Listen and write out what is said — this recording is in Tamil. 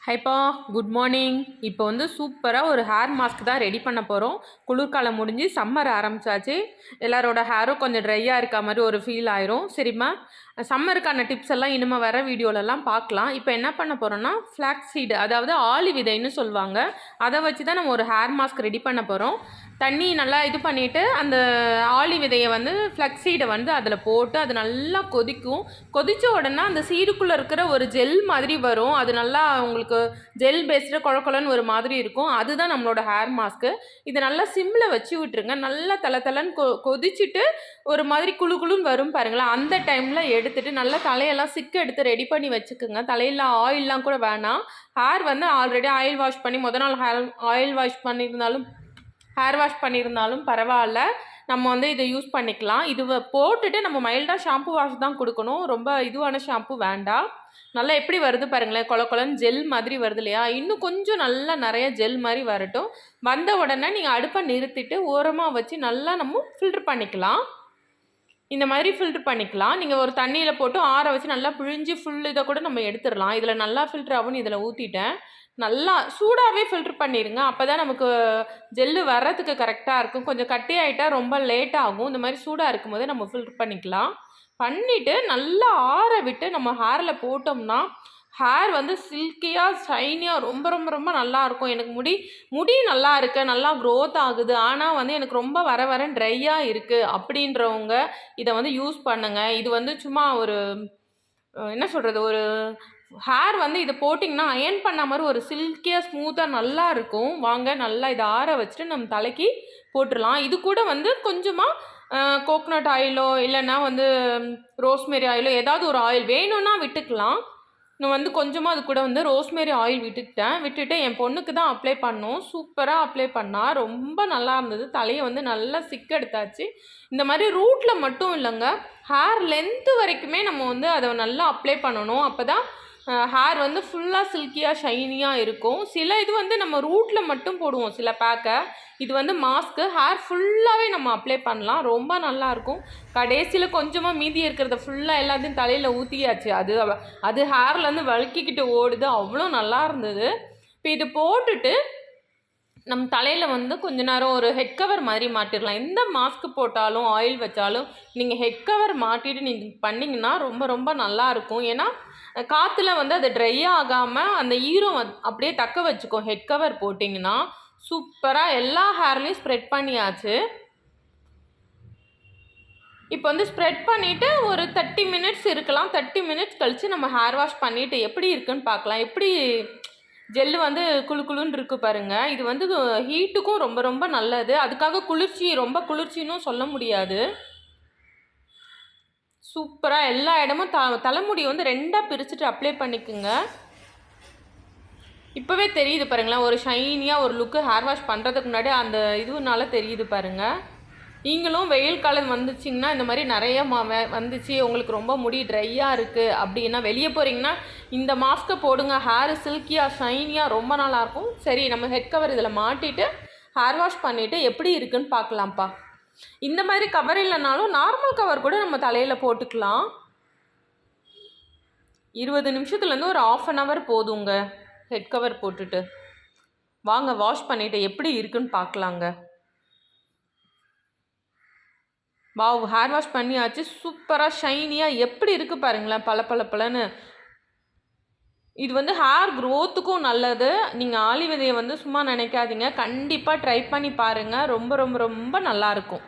ஹைப்பா, குட் மார்னிங். இப்போ வந்து சூப்பராக ஒரு ஹேர் மாஸ்க் தான் ரெடி பண்ண போகிறோம். குளிர்காலம் முடிஞ்சு சம்மர் ஆரம்பிச்சாச்சு. எல்லாரோட ஹேரும் கொஞ்சம் ட்ரையாக இருக்க மாதிரி ஒரு ஃபீல் ஆயிரும். சரிம்மா, சம்மருக்கான டிப்ஸ் எல்லாம் இனிமேல் வர வீடியோலலாம் பார்க்கலாம். இப்போ என்ன பண்ண போகிறோன்னா, ஃப்ளாக்ஸ் சீடு, அதாவது ஆளி விதைன்னு சொல்லுவாங்க, அதை வச்சு தான் நம்ம ஒரு ஹேர் மாஸ்க் ரெடி பண்ண போகிறோம். தண்ணி நல்லா இது பண்ணிவிட்டு அந்த ஆளி விதையை வந்து ஃப்ளக்ஸ் சீடை வந்து அதில் போட்டு அது நல்லா கொதிக்கும். கொதித்த உடனே அந்த சீடுக்குள்ளே இருக்கிற ஒரு ஜெல் மாதிரி வரும். அது நல்லா உங்களுக்கு ஜெல் பேஸ்டு குழக்குழன்னு ஒரு மாதிரி இருக்கும். அதுதான் நம்மளோட ஹேர் மாஸ்க்கு. இதை நல்லா சிம்மில் வச்சு விட்டுருங்க. நல்லா தலை கொதிச்சுட்டு ஒரு மாதிரி குழு குழுன்னு வரும் பாருங்களேன். அந்த டைமில் எடுத்துகிட்டு நல்லா தலையெல்லாம் சிக்கு எடுத்து ரெடி பண்ணி வச்சுக்கோங்க. தலையில் ஆயிலெலாம் கூட வேணாம். ஹேர் வந்து ஆல்ரெடி ஆயில் வாஷ் பண்ணி நாள் ஆயில் வாஷ் ஹேர் வாஷ் பண்ணியிருந்தாலும் பரவாயில்ல, நம்ம வந்து இதை யூஸ் பண்ணிக்கலாம். இது போட்டுட்டு நம்ம மைல்டாக ஷாம்பு வாஷ் தான் கொடுக்கணும். ரொம்ப இதுவான ஷாம்பு வேண்டாம். நல்லா எப்படி வருது பாருங்களேன், கொலன்னு ஜெல் மாதிரி வருது இல்லையா? இன்னும் கொஞ்சம் நல்லா நிறைய ஜெல் மாதிரி வரட்டும். வந்த உடனே நீங்கள் அடுப்பை நிறுத்திட்டு ஓரமாக வச்சு நல்லா நம்ம ஃபில்ட்ரு பண்ணிக்கலாம். இந்த மாதிரி ஃபில்ட்ரு பண்ணிக்கலாம். நீங்கள் ஒரு தண்ணியில் போட்டு ஆற வச்சு நல்லா பிழிஞ்சு ஃபுல் இதை கூட நம்ம எடுத்துடலாம். இதில் நல்லா ஃபில்ட்ரு ஆகும்னு இதில் ஊற்றிட்டேன். நல்லா சூடாகவே ஃபில்ட்ரு பண்ணிடுங்க. அப்போ தான் நமக்கு ஜெல்லு வர்றதுக்கு கரெக்டாக இருக்கும். கொஞ்சம் கட்டி ஆகிட்டால் ரொம்ப லேட் ஆகும். இந்த மாதிரி சூடாக இருக்கும் போதே நம்ம ஃபில்ட்ரு பண்ணிக்கலாம். பண்ணிவிட்டு நல்லா ஆற விட்டு நம்ம ஹேரில் போட்டோம்னா ஹேர் வந்து சில்கியாக ஷைனியாக ரொம்ப ரொம்ப ரொம்ப நல்லாயிருக்கும். எனக்கு முடி நல்லா இருக்கு, நல்லா க்ரோத் ஆகுது, ஆனால் வந்து எனக்கு ரொம்ப வர ட்ரையாக இருக்குது அப்படின்றவங்க இதை வந்து யூஸ் பண்ணுங்கள். இது வந்து சும்மா ஒரு என்ன சொல்கிறது, ஒரு ஹேர் வந்து இதை போட்டிங்கன்னா அயன் பண்ண மாதிரி ஒரு சில்கியாக ஸ்மூத்தாக நல்லா இருக்கும். வாங்க நல்லா இதை ஆற வச்சுட்டு நம்ம தலைக்கு போட்டுடலாம். இது கூட வந்து கொஞ்சமாக கோகோனட் ஆயிலோ இல்லைன்னா வந்து ரோஸ்மேரி ஆயிலோ ஏதாவது ஒரு ஆயில் வேணும்னா விட்டுக்கலாம். நான் வந்து கொஞ்சமாக அது கூட வந்து ரோஸ்மேரி ஆயில் விட்டுட்டு என் பொண்ணுக்கு தான் அப்ளை பண்ணோம். சூப்பராக அப்ளை பண்ணால் ரொம்ப நல்லா இருந்தது. தலையை வந்து நல்லா சிக்கெடுத்தாச்சு. இந்த மாதிரி ரூட்டில் மட்டும் இல்லைங்க, ஹேர் லென்த்து வரைக்குமே நம்ம வந்து அதை நல்லா அப்ளை பண்ணணும். அப்போ தான் ஹேர் வந்து ஃபுல்லாக சில்கியாக ஷைனியாக இருக்கும். சில இது வந்து நம்ம ரூட்டில் மட்டும் போடுவோம் சில பேக்கை. இது வந்து மாஸ்க்கு ஹேர் ஃபுல்லாகவே நம்ம அப்ளை பண்ணலாம். ரொம்ப நல்லாயிருக்கும். கடைசியில் கொஞ்சமாக மீதி இருக்கிறத ஃபுல்லாக எல்லாத்தையும் தலையில் ஊற்றியாச்சு. அது ஹேர்லேருந்து வழுக்கிக்கிட்டு ஓடுது. அவ்வளோ நல்லா இருந்தது. இப்போ இது போட்டுட்டு நம்ம தலையில் வந்து கொஞ்ச நேரம் ஒரு ஹெட் கவர் மாதிரி மாட்டிடலாம். எந்த மாஸ்க்கு போட்டாலும் ஆயில் வச்சாலும் நீங்கள் ஹெட் கவர் மாட்டிட்டு நீங்கள் பண்ணிங்கன்னா ரொம்ப ரொம்ப நல்லாயிருக்கும். ஏன்னா காற்றுல வந்து அது ட்ரை ஆகாமல் அந்த ஈரம் அப்படியே தக்க வச்சுக்கும். ஹெட் கவர் போட்டிங்கன்னா சூப்பராக எல்லா ஹேர்லேயும் ஸ்ப்ரெட் பண்ணியாச்சு. இப்போ வந்து ஸ்ப்ரெட் பண்ணிவிட்டு ஒரு 30 மினிட்ஸ் இருக்கலாம். 30 மினிட்ஸ் கழித்து நம்ம ஹேர் வாஷ் பண்ணிவிட்டு எப்படி இருக்குன்னு பார்க்கலாம். எப்படி ஜெல்லு வந்து குளுன்னு இருக்குது பாருங்கள். இது வந்து ஹீட்டுக்கும் ரொம்ப ரொம்ப நல்லது. அதுக்காக ரொம்ப குளிர்ச்சின்னு சொல்ல முடியாது. சூப்பராக எல்லா இடமும் தலைமுடி வந்து 2ஆக பிரிச்சுட்டு அப்ளை பண்ணிக்கோங்க. இப்போவே தெரியுது பாருங்களேன், ஒரு ஷைனியாக ஒரு லுக்கு ஹேர் வாஷ் பண்ணுறதுக்கு முன்னாடி அந்த இதுனால தெரியுது பாருங்கள். நீங்களும் வெயில் காலம் வந்துச்சிங்கன்னா இந்த மாதிரி நிறைய வந்துச்சு, உங்களுக்கு ரொம்ப முடி ட்ரையாக இருக்குது அப்படின்னா வெளியே போகிறீங்கன்னா இந்த மாஸ்க்கை போடுங்க. ஹேர் சில்கியாக ஷைனியாக ரொம்ப நல்லாயிருக்கும். சரி, நம்ம ஹெட் கவர் இதில் மாட்டிட்டு ஹேர் வாஷ் பண்ணிவிட்டு எப்படி இருக்குன்னு பார்க்கலாம்ப்பா. இந்த மாதிரி கவர் இல்லைனாலும் நார்மல் கவர் கூட நம்ம தலையில் போட்டுக்கலாம். 20 நிமிஷத்துலேருந்து ஒரு 1/2 hour போதுங்க ஹெட் கவர் போட்டுட்டு. வாங்க வாஷ் பண்ணிவிட்டு எப்படி இருக்குன்னு பார்க்கலாங்க. வாவ், ஹேர் வாஷ் பண்ணியாச்சு. சூப்பராக ஷைனியாக எப்படி இருக்குது பாருங்களேன், பளபளன்னு. இது வந்து ஹேர் க்ரோத்துக்கும் நல்லது. நீங்கள் ஆளி விதையை வந்து சும்மா நினைக்காதீங்க, கண்டிப்பாக ட்ரை பண்ணி பாருங்கள். ரொம்ப ரொம்ப ரொம்ப நல்லாயிருக்கும்.